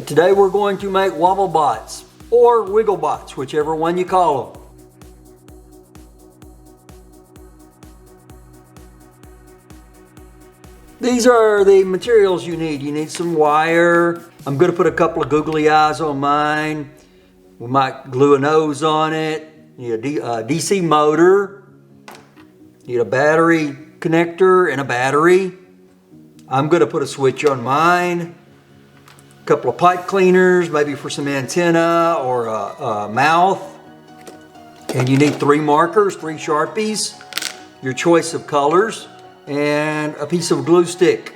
Today we're going to make WOBBLEBOTS or WIGGLEBOTS, whichever one you call them. These are the materials you need. You need some wire. I'm going to put a couple of googly eyes on mine. We might glue a nose on it. You need a DC motor. You need a battery connector and a battery. I'm going to put a switch on mine. A couple of pipe cleaners, maybe for some antenna or a mouth. And you need 3 markers, 3 Sharpies, your choice of colors, and a piece of glue stick.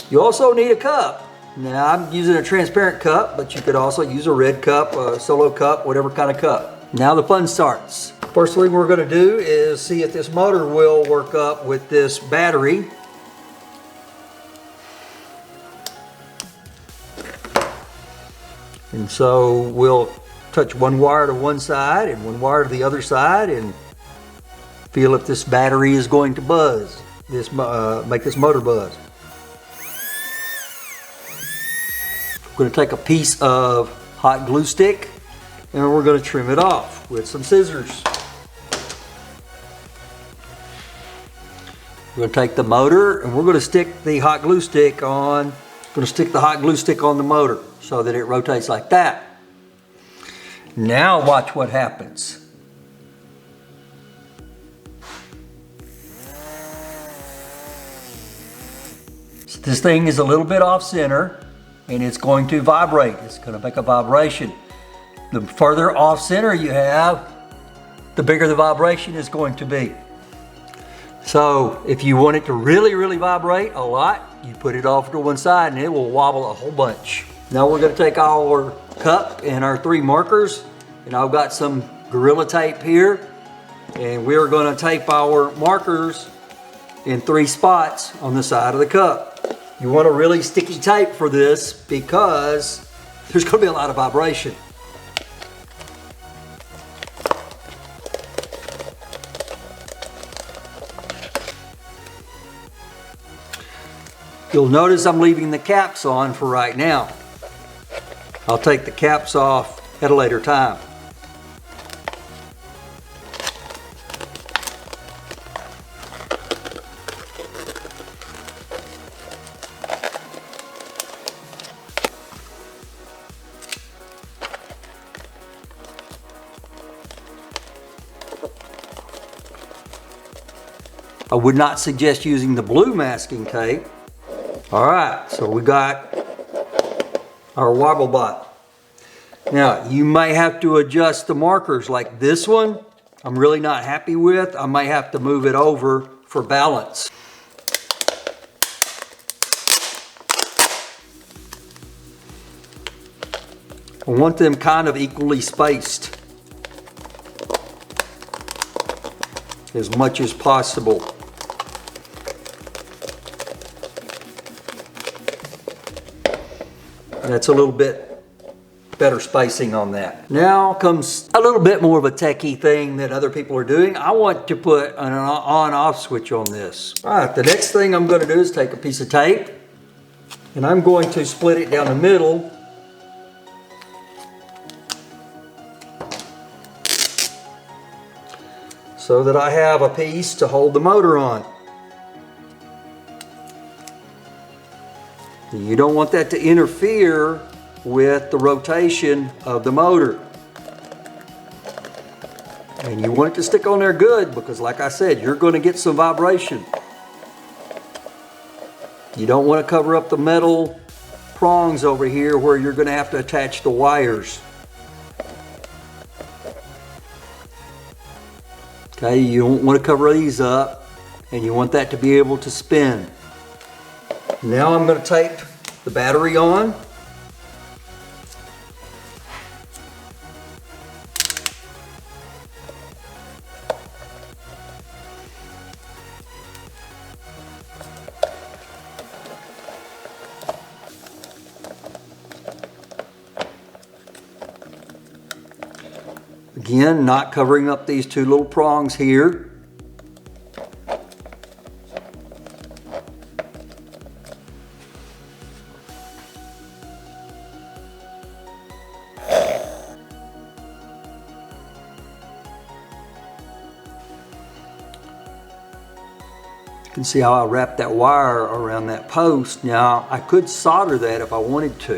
You also need a cup. Now I'm using a transparent cup, but you could also use a red cup, a solo cup, whatever kind of cup. Now the fun starts. First thing we're going to do is see if this motor will work up with this battery. And so we'll touch one wire to one side and one wire to the other side and feel if this battery is going to buzz, make this motor buzz. We're going to take a piece of hot glue stick and we're going to trim it off with some scissors. We're going to take the motor and we're going to stick the hot glue stick on. Going to stick the hot glue stick on the motor so that it rotates like that. Now watch what happens. So this thing is a little bit off center and it's going to vibrate. It's going to make a vibration. The further off center you have, the bigger the vibration is going to be. So if you want it to really vibrate a lot, you put it off to one side and it will wobble a whole bunch. Now we're going to take our cup and our 3 markers, and I've got some Gorilla Tape here, and we're going to tape our markers in 3 spots on the side of the cup. You want a really sticky tape for this because there's going to be a lot of vibration. You'll notice I'm leaving the caps on for right now. I'll take the caps off at a later time. I would not suggest using the blue masking tape. Alright, so we got our WOBBLEBOT. Now, you may have to adjust the markers like this one. I'm really not happy with. I may have to move it over for balance. I want them kind of equally spaced as much as possible. That's a little bit better spacing on that. Now comes a little bit more of a techie thing that other people are doing. I want to put an on-off switch on this. All right, the next thing I'm going to do is take a piece of tape and I'm going to split it down the middle. So that I have a piece to hold the motor on. You don't want that to interfere with the rotation of the motor. And you want it to stick on there good because, like I said, you're going to get some vibration. You don't want to cover up the metal prongs over here where you're going to have to attach the wires. Okay, you don't want to cover these up and you want that to be able to spin. Now I'm going to tape the battery on. Again, not covering up these 2 little prongs here. can see how I wrapped that wire around that post. Now I could solder that if I wanted to.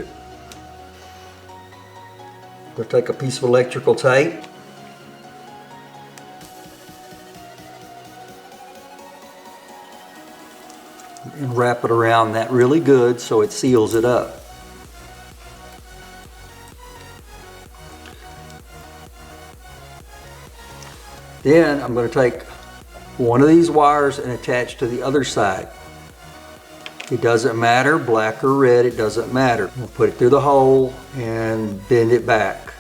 I'm going to take a piece of electrical tape and wrap it around that really good so it seals it up. Then I'm going to take one of these wires and attach to the other side. It doesn't matter, black or red, it doesn't matter. We'll put it through the hole and bend it back.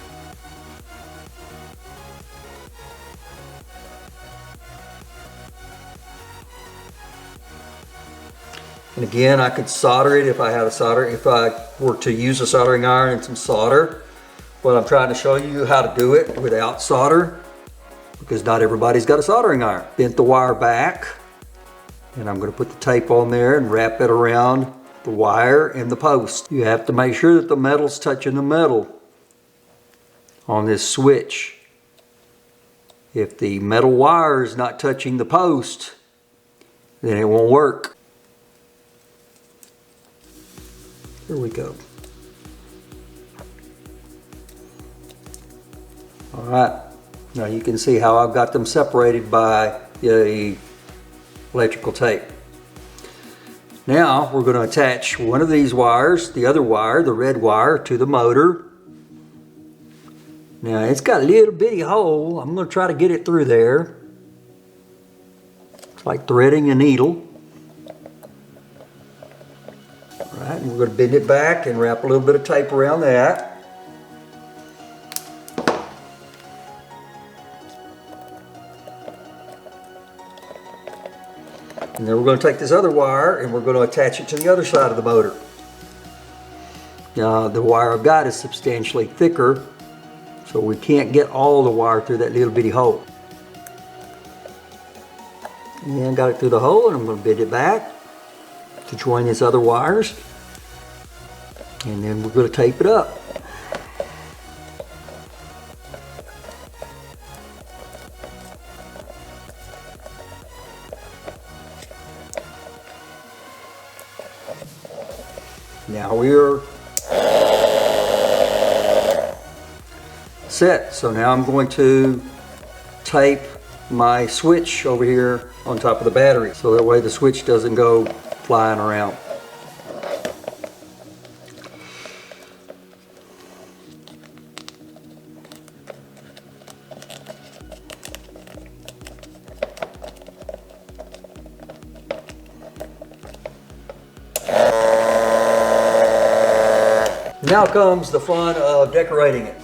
And again, I could solder it if I had a solder, if I were to use a soldering iron and some solder. But I'm trying to show you how to do it without solder, because not everybody's got a soldering iron. Bent the wire back, and I'm going to put the tape on there and wrap it around the wire and the post. You have to make sure that the metal's touching the metal on this switch. If the metal wire is not touching the post, then it won't work. Here we go. All right. Now you can see how I've got them separated by the electrical tape. Now we're going to attach one of these wires, the other wire, the red wire, to the motor. Now it's got a little bitty hole. I'm going to try to get it through there. It's like threading a needle. All right, and we're going to bend it back and wrap a little bit of tape around that. And then we're going to take this other wire and we're going to attach it to the other side of the motor. Now the wire I've got is substantially thicker, so we can't get all the wire through that little bitty hole. And got it through the hole, and I'm going to bend it back to join these other wires. And then we're going to tape it up. Now we're set. So now I'm going to tape my switch over here on top of the battery, so that way the switch doesn't go flying around. Now comes the fun of decorating it.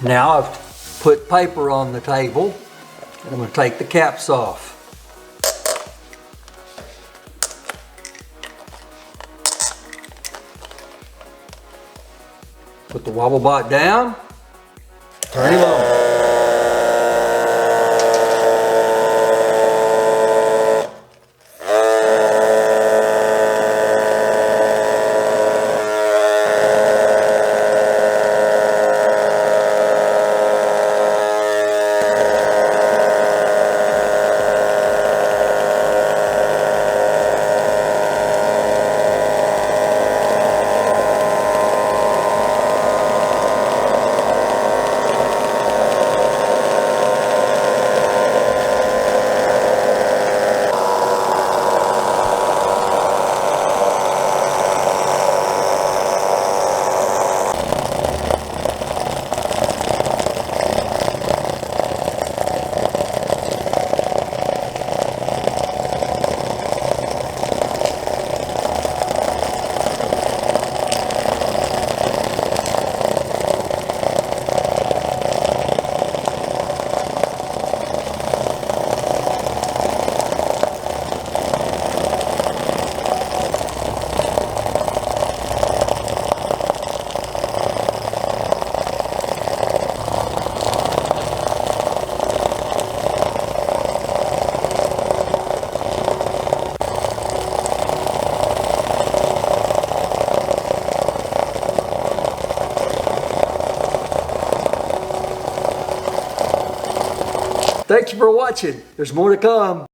Now I've put paper on the table, and I'm going to take the caps off. Put the WOBBLEBOT down, turn him on. Thank you for watching. There's more to come.